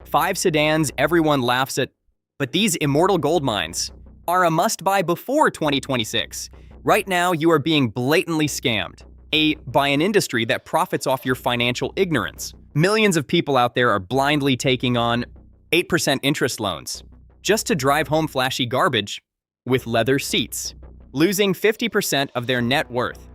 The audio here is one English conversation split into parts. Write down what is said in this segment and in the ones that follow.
5 sedans everyone laughs at, but these immortal gold mines are a must-buy before 2026. Right now, you are being blatantly scammed by an industry that profits off your financial ignorance. Millions of people out there are blindly taking on 8% interest loans just to drive home flashy garbage with leather seats, losing 50% of their net worth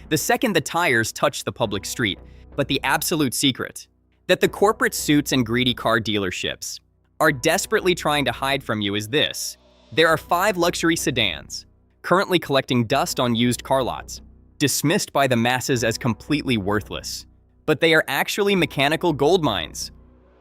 the second the tires touch the public street. But the absolute secret that the corporate suits and greedy car dealerships are desperately trying to hide from you is this. There are 5 luxury sedans currently collecting dust on used car lots, dismissed by the masses as completely worthless. But they are actually mechanical gold mines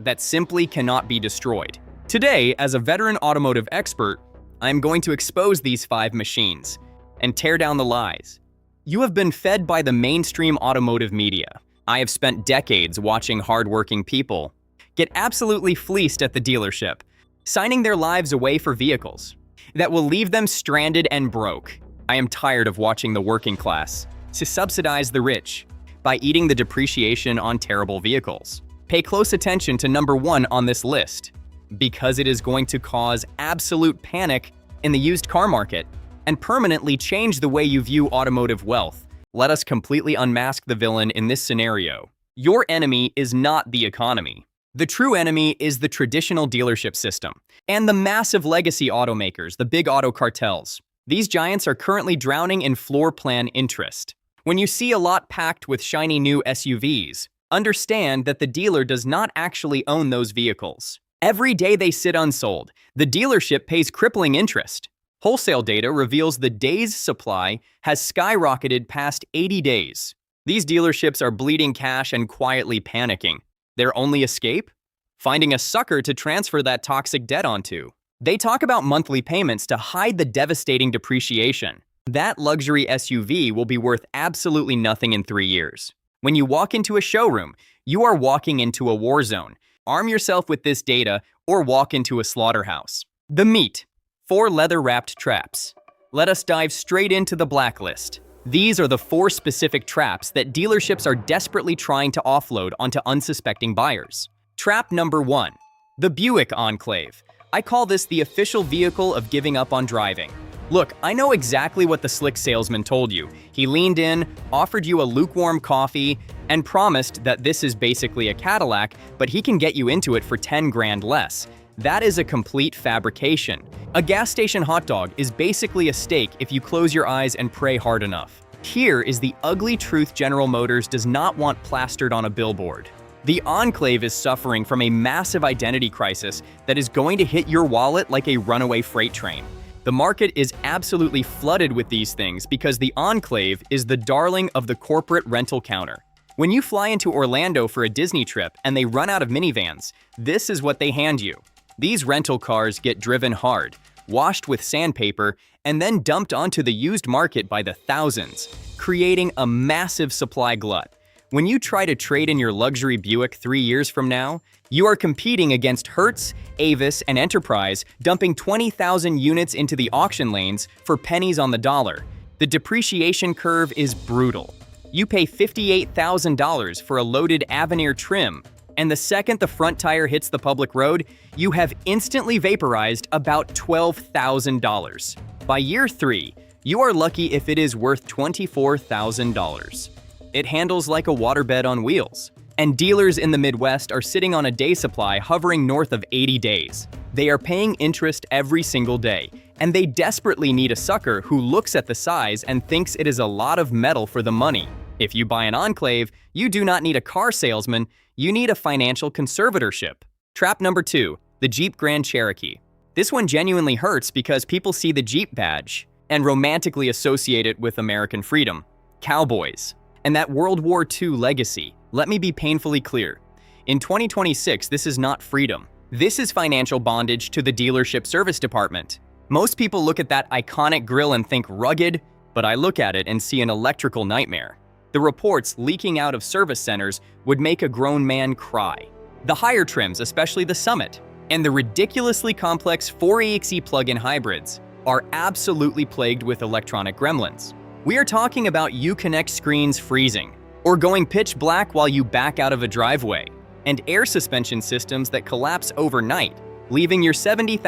that simply cannot be destroyed. Today, as a veteran automotive expert, I am going to expose these 5 machines and tear down the lies. You have been fed by the mainstream automotive media. I have spent decades watching hardworking people get absolutely fleeced at the dealership, signing their lives away for vehicles that will leave them stranded and broke. I am tired of watching the working class to subsidize the rich by eating the depreciation on terrible vehicles. Pay close attention to number 1 on this list, because it is going to cause absolute panic in the used car market and permanently change the way you view automotive wealth. Let us completely unmask the villain in this scenario. Your enemy is not the economy. The true enemy is the traditional dealership system and the massive legacy automakers, the big auto cartels. These giants are currently drowning in floor plan interest. When you see a lot packed with shiny new SUVs, understand that the dealer does not actually own those vehicles. Every day they sit unsold, the dealership pays crippling interest. Wholesale data reveals the days' supply has skyrocketed past 80 days. These dealerships are bleeding cash and quietly panicking. Their only escape? Finding a sucker to transfer that toxic debt onto. They talk about monthly payments to hide the devastating depreciation. That luxury SUV will be worth absolutely nothing in 3 years. When you walk into a showroom, you are walking into a war zone. Arm yourself with this data or walk into a slaughterhouse. The meat. 4 leather-wrapped traps. Let us dive straight into the blacklist. These are the 4 specific traps that dealerships are desperately trying to offload onto unsuspecting buyers. Trap number 1. The Buick Enclave. I call this the official vehicle of giving up on driving. Look, I know exactly what the slick salesman told you. He leaned in, offered you a lukewarm coffee, and promised that this is basically a Cadillac, but he can get you into it for 10 grand less. That is a complete fabrication. A gas station hot dog is basically a steak if you close your eyes and pray hard enough. Here is the ugly truth General Motors does not want plastered on a billboard. The Enclave is suffering from a massive identity crisis that is going to hit your wallet like a runaway freight train. The market is absolutely flooded with these things because the Enclave is the darling of the corporate rental counter. When you fly into Orlando for a Disney trip and they run out of minivans, this is what they hand you. These rental cars get driven hard, washed with sandpaper, and then dumped onto the used market by the thousands, creating a massive supply glut. When you try to trade in your luxury Buick 3 years from now, you are competing against Hertz, Avis, and Enterprise, dumping 20,000 units into the auction lanes for pennies on the dollar. The depreciation curve is brutal. You pay $58,000 for a loaded Avenir trim, and the second the front tire hits the public road, you have instantly vaporized about $12,000. By year 3, you are lucky if it is worth $24,000. It handles like a waterbed on wheels. And dealers in the Midwest are sitting on a day supply hovering north of 80 days. They are paying interest every single day, and they desperately need a sucker who looks at the size and thinks it is a lot of metal for the money. If you buy an Enclave, you do not need a car salesman, you need a financial conservatorship. Trap number 2, the Jeep Grand Cherokee. This one genuinely hurts because people see the Jeep badge and romantically associate it with American freedom, cowboys, and that World War II legacy. Let me be painfully clear. In 2026, this is not freedom. This is financial bondage to the dealership service department. Most people look at that iconic grille and think rugged, but I look at it and see an electrical nightmare. The reports leaking out of service centers would make a grown man cry. The higher trims, especially the Summit, and the ridiculously complex 4AXE plug-in hybrids are absolutely plagued with electronic gremlins. We are talking about Uconnect screens freezing, or going pitch black while you back out of a driveway. and air suspension systems that collapse overnight, leaving your $70,000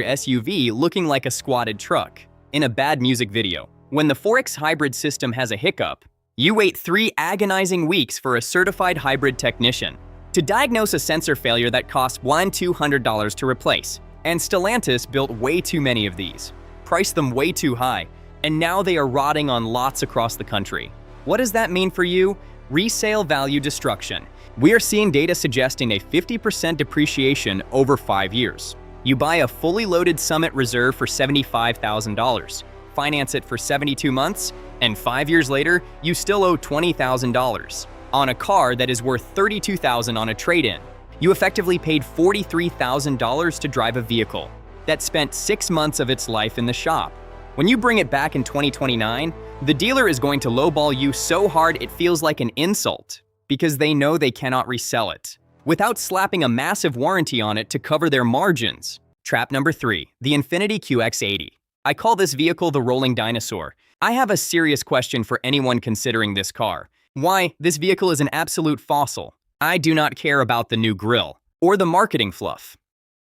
SUV looking like a squatted truck. In a bad music video, when the 4X hybrid system has a hiccup, you wait 3 agonizing weeks for a certified hybrid technician to diagnose a sensor failure that costs $1,200 to replace. And Stellantis built way too many of these, priced them way too high, and now they are rotting on lots across the country. What does that mean for you? Resale value destruction. We are seeing data suggesting a 50% depreciation over 5 years. You buy a fully loaded Summit Reserve for $75,000, finance it for 72 months, and 5 years later, you still owe $20,000 on a car that is worth $32,000 on a trade-in. You effectively paid $43,000 to drive a vehicle that spent 6 months of its life in the shop. When you bring it back in 2029, the dealer is going to lowball you so hard it feels like an insult because they know they cannot resell it without slapping a massive warranty on it to cover their margins. Trap number 3, the Infiniti QX80. I call this vehicle the rolling dinosaur. I have a serious question for anyone considering this car. Why, this vehicle is an absolute fossil. I do not care about the new grille or the marketing fluff.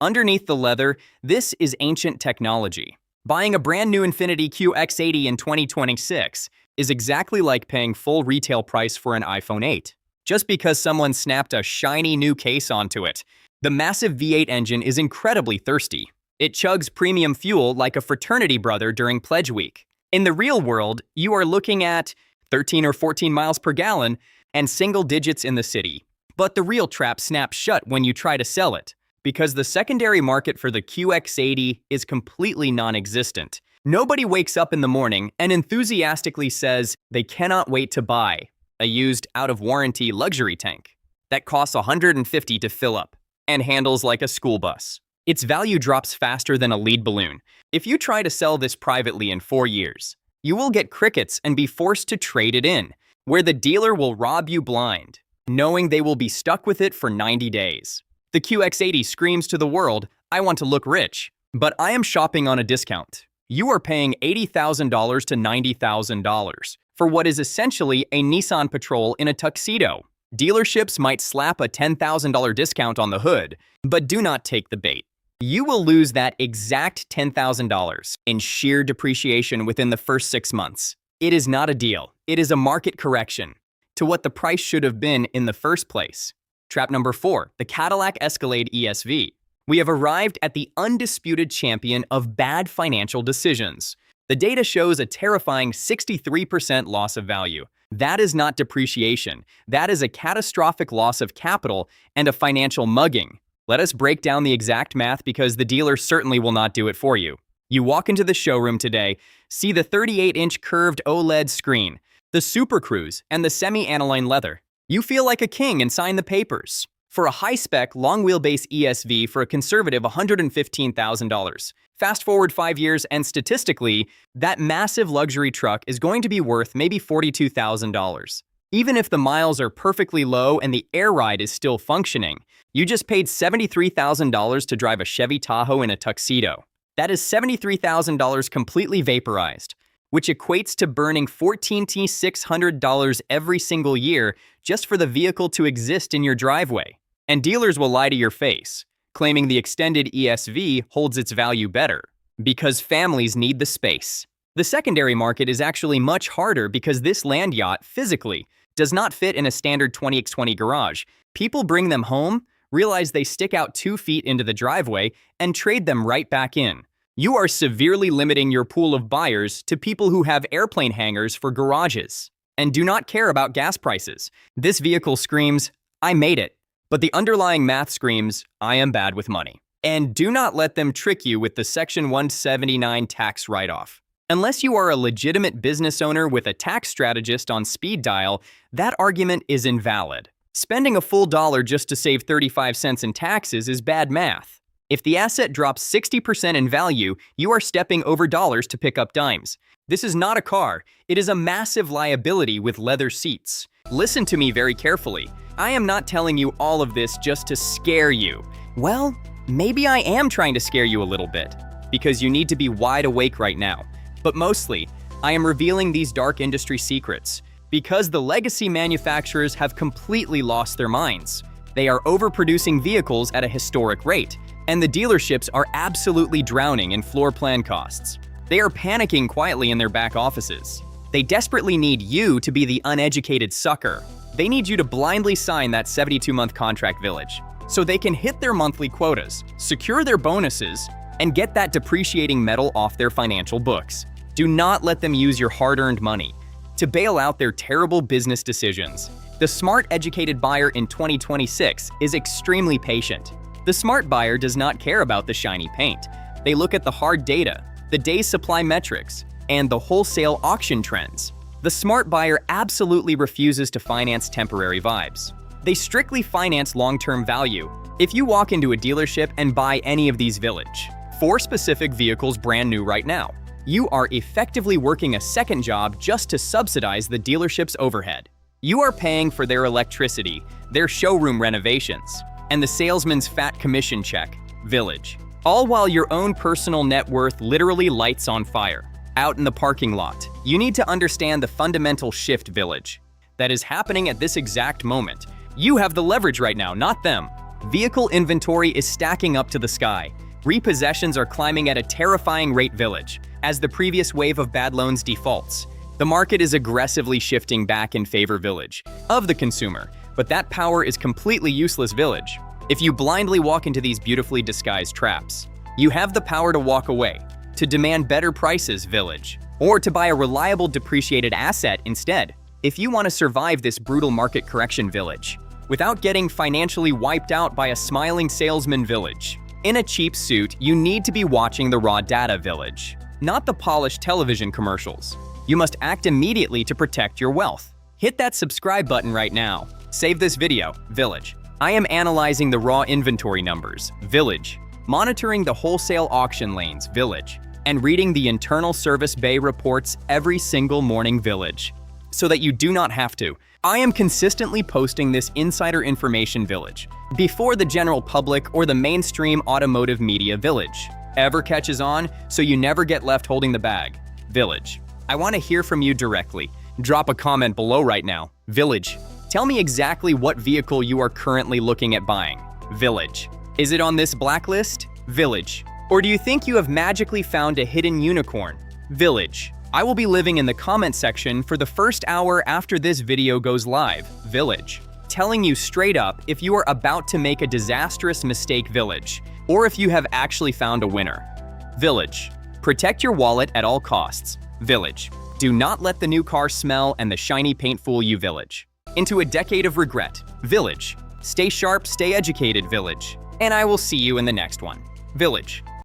Underneath the leather, this is ancient technology. Buying a brand new Infiniti QX80 in 2026 is exactly like paying full retail price for an iPhone 8, just because someone snapped a shiny new case onto it. The massive V8 engine is incredibly thirsty. It chugs premium fuel like a fraternity brother during Pledge Week. In the real world, you are looking at 13 or 14 miles per gallon and single digits in the city. But the real trap snaps shut when you try to sell it, because the secondary market for the QX80 is completely non-existent. Nobody wakes up in the morning and enthusiastically says they cannot wait to buy a used out-of-warranty luxury tank that costs $150 to fill up and handles like a school bus. Its value drops faster than a lead balloon. If you try to sell this privately in 4 years, you will get crickets and be forced to trade it in, where the dealer will rob you blind, knowing they will be stuck with it for 90 days. The QX80 screams to the world, I want to look rich, but I am shopping on a discount. You are paying $80,000 to $90,000 for what is essentially a Nissan Patrol in a tuxedo. Dealerships might slap a $10,000 discount on the hood, but do not take the bait. You will lose that exact $10,000 in sheer depreciation within the first 6 months. It is not a deal. It is a market correction to what the price should have been in the first place. Trap number 4, the Cadillac Escalade ESV. We have arrived at the undisputed champion of bad financial decisions. The data shows a terrifying 63% loss of value. That is not depreciation. That is a catastrophic loss of capital and a financial mugging. Let us break down the exact math because the dealer certainly will not do it for you. You walk into the showroom today, see the 38-inch curved OLED screen, the Super Cruise, and the semi-aniline leather. You feel like a king and sign the papers for a high-spec, long-wheelbase ESV for a conservative $115,000. Fast forward 5 years, and statistically, that massive luxury truck is going to be worth maybe $42,000. Even if the miles are perfectly low and the air ride is still functioning, you just paid $73,000 to drive a Chevy Tahoe in a tuxedo. That is $73,000 completely vaporized, which equates to burning $14,600 every single year just for the vehicle to exist in your driveway. And dealers will lie to your face, claiming the extended ESV holds its value better, because families need the space. The secondary market is actually much harder because this land yacht physically does not fit in a standard 20x20 garage. People bring them home, realize they stick out 2 feet into the driveway, and trade them right back in. You are severely limiting your pool of buyers to people who have airplane hangars for garages and do not care about gas prices. This vehicle screams, I made it, but the underlying math screams, I am bad with money. And do not let them trick you with the Section 179 tax write-off. Unless you are a legitimate business owner with a tax strategist on speed dial, that argument is invalid. Spending a full dollar just to save 35 cents in taxes is bad math. If the asset drops 60% in value, you are stepping over dollars to pick up dimes. This is not a car. It is a massive liability with leather seats. Listen to me very carefully. I am not telling you all of this just to scare you. Well, maybe I am trying to scare you a little bit, because you need to be wide awake right now. But mostly, I am revealing these dark industry secrets because the legacy manufacturers have completely lost their minds. They are overproducing vehicles at a historic rate, and the dealerships are absolutely drowning in floor plan costs. They are panicking quietly in their back offices. They desperately need you to be the uneducated sucker. They need you to blindly sign that 72-month contract, Village, so they can hit their monthly quotas, secure their bonuses, and get that depreciating metal off their financial books. Do not let them use your hard-earned money to bail out their terrible business decisions. The smart, educated buyer in 2026 is extremely patient. The smart buyer does not care about the shiny paint. They look at the hard data, the day's supply metrics, and the wholesale auction trends. The smart buyer absolutely refuses to finance temporary vibes. They strictly finance long-term value. If you walk into a dealership and buy any of these Village 4 specific vehicles brand new right now, you are effectively working a second job just to subsidize the dealership's overhead. You are paying for their electricity, their showroom renovations, and the salesman's fat commission check, Village. All while your own personal net worth literally lights on fire. Out in the parking lot, you need to understand the fundamental shift, Village, that is happening at this exact moment. You have the leverage right now, not them. Vehicle inventory is stacking up to the sky. Repossessions are climbing at a terrifying rate, Village. As the previous wave of bad loans defaults, the market is aggressively shifting back in favor, Village, of the consumer. But that power is completely useless, Village, if you blindly walk into these beautifully disguised traps. You have the power to walk away, to demand better prices, Village, or to buy a reliable depreciated asset instead. If you want to survive this brutal market correction, Village, without getting financially wiped out by a smiling salesman, Village, in a cheap suit, you need to be watching the raw data, Village, not the polished television commercials. You must act immediately to protect your wealth. Hit that subscribe button right now. Save this video, Village. I am analyzing the raw inventory numbers, Village, monitoring the wholesale auction lanes, Village, and reading the internal service bay reports every single morning, Village, so that you do not have to. I am consistently posting this insider information, Village, before the general public or the mainstream automotive media, Village, ever catches on, so you never get left holding the bag, Village. I want to hear from you directly. Drop a comment below right now, Village. Tell me exactly what vehicle you are currently looking at buying, Village. Is it on this blacklist, Village? Or do you think you have magically found a hidden unicorn, Village? I will be living in the comment section for the first hour after this video goes live, Village, telling you straight up if you are about to make a disastrous mistake, Village, or if you have actually found a winner. Village, protect your wallet at all costs, Village. Do not let the new car smell and the shiny paint fool you, Village, into a decade of regret, Village. Stay sharp, stay educated, Village, and I will see you in the next one, Village.